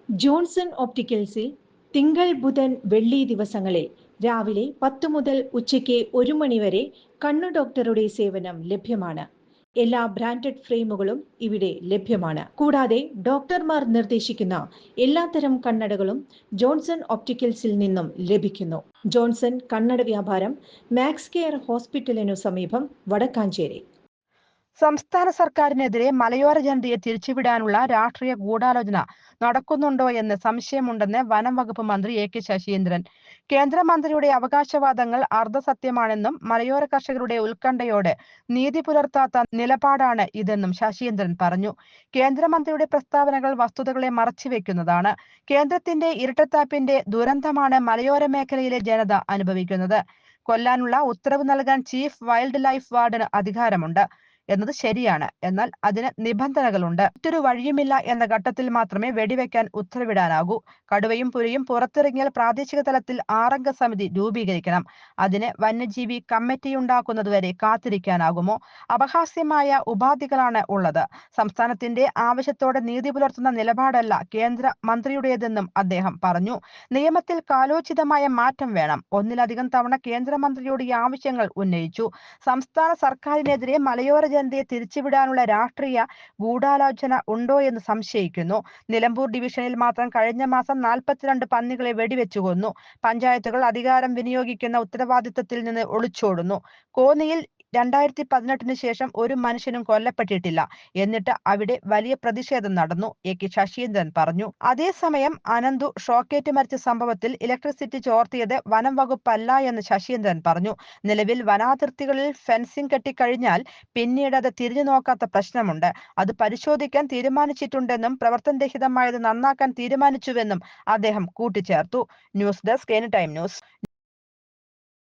Johnson ഒപ്റ്റിക്കൽസിൽ തിങ്കൾ ബുധൻ വെള്ളി ദിവസങ്ങളിൽ രാവിലെ 10 മുതൽ ഉച്ചയ്ക്ക് 1 മണി വരെ കണ്ണു ഡോക്ടറുടെ സേവനം ലഭ്യമാണ്. എല്ലാ ബ്രാൻഡഡ് ഫ്രെയിമുകളും ഇവിടെ ലഭ്യമാണ്. കൂടാതെ ഡോക്ടർമാർ നിർദ്ദേശിക്കുന്ന എല്ലാത്തരം കണ്ണടകളും ജോൺസൺ ഒപ്റ്റിക്കൽസിൽ നിന്നും ലഭിക്കുന്നു. ജോൺസൺ കണ്ണട വ്യാപാരം മാക്സ് കെയർ ഹോസ്പിറ്റലിനു സമീപം, വടക്കാഞ്ചേരി. സംസ്ഥാന സർക്കാരിനെതിരെ മലയോര ജനതയെ തിരിച്ചുവിടാനുള്ള രാഷ്ട്രീയ ഗൂഢാലോചന നടക്കുന്നുണ്ടോ എന്ന് സംശയമുണ്ടെന്ന് വനം വകുപ്പ് മന്ത്രി എ.കെ. ശശീന്ദ്രൻ. കേന്ദ്രമന്ത്രിയുടെ അവകാശവാദങ്ങൾ അർദ്ധസത്യമാണെന്നും മലയോര കർഷകരുടെ ഉത്കണ്ഠയോട് നീതി പുലർത്താത്ത നിലപാടാണ് ഇതെന്നും ശശീന്ദ്രൻ പറഞ്ഞു. കേന്ദ്രമന്ത്രിയുടെ പ്രസ്താവനകൾ വസ്തുതകളെ മറച്ചുവെക്കുന്നതാണ്. കേന്ദ്രത്തിന്റെ ഇരട്ടത്താപ്പിന്റെ ദുരന്തമാണ് മലയോര മേഖലയിലെ ജനത അനുഭവിക്കുന്നത്. കൊല്ലാനുള്ള ഉത്തരവ് നൽകാൻ ചീഫ് വൈൽഡ് ലൈഫ് വാർഡന് അധികാരമുണ്ട് എന്നത് ശരിയാണ്. എന്നാൽ അതിന് നിബന്ധനകളുണ്ട്. മറ്റൊരു വഴിയുമില്ല എന്ന ഘട്ടത്തിൽ മാത്രമേ വെടിവെക്കാൻ ഉത്തരവിടാനാകൂ. കടുവയും പുലിയും പുറത്തിറങ്ങിയാൽ പ്രാദേശിക തലത്തിൽ 6 അംഗ സമിതി രൂപീകരിക്കണം. അതിന് വന്യജീവി കമ്മിറ്റിയുണ്ടാക്കുന്നതുവരെ കാത്തിരിക്കാനാകുമോ? അപഹാസ്യമായ ഉപാധികളാണ് ഉള്ളത്. സംസ്ഥാനത്തിന്റെ ആവശ്യത്തോടെ നീതി പുലർത്തുന്ന നിലപാടല്ല കേന്ദ്ര മന്ത്രിയുടേതെന്നും അദ്ദേഹം പറഞ്ഞു. നിയമത്തിൽ കാലോചിതമായ മാറ്റം വേണം. ഒന്നിലധികം തവണ കേന്ദ്രമന്ത്രിയോട് ഈ ആവശ്യങ്ങൾ ഉന്നയിച്ചു. സംസ്ഥാന സർക്കാരിനെതിരെ മലയോര ജനതയെ തിരിച്ചുവിടാനുള്ള രാഷ്ട്രീയ ഗൂഢാലോചന ഉണ്ടോ എന്ന് സംശയിക്കുന്നു. നിലമ്പൂർ ഡിവിഷനിൽ മാത്രം കഴിഞ്ഞ മാസം 42 പന്നികളെ വെടിവെച്ചു കൊന്നു. പഞ്ചായത്തുകൾ അധികാരം വിനിയോഗിക്കുന്ന ഉത്തരവാദിത്തത്തിൽ നിന്ന് ഒളിച്ചോടുന്നു. കോന്നിയിൽ 2018 ശേഷം ഒരു മനുഷ്യനും കൊല്ലപ്പെട്ടിട്ടില്ല. എന്നിട്ട് അവിടെ വലിയ പ്രതിഷേധം നടന്നു. എ.കെ. ശശീന്ദ്രൻ പറഞ്ഞു. അതേസമയം അനന്തു ഷോക്കേറ്റ് മരിച്ച സംഭവത്തിൽ ഇലക്ട്രിസിറ്റി ചോർത്തിയത് വനം വകുപ്പല്ല എന്ന് ശശീന്ദ്രൻ പറഞ്ഞു. നിലവിൽ വനാതിർത്തികളിൽ ഫെൻസിംഗ് കെട്ടിക്കഴിഞ്ഞാൽ പിന്നീട് അത് തിരിഞ്ഞു നോക്കാത്ത പ്രശ്നമുണ്ട്. അത് പരിശോധിക്കാൻ തീരുമാനിച്ചിട്ടുണ്ടെന്നും പ്രവർത്തനരഹിതമായത് നന്നാക്കാൻ തീരുമാനിച്ചുവെന്നും അദ്ദേഹം കൂട്ടിച്ചേർത്തു. News desk any time news.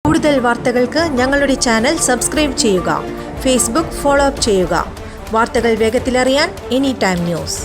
കൂടുതൽ വാർത്തകൾക്ക് ഞങ്ങളുടെ ചാനൽ സബ്സ്ക്രൈബ് ചെയ്യുക. ഫേസ്ബുക്ക് ഫോളോ അപ്പ് ചെയ്യുക. വാർത്തകൾ വേഗത്തിലറിയാൻ എനി ടൈം ന്യൂസ്.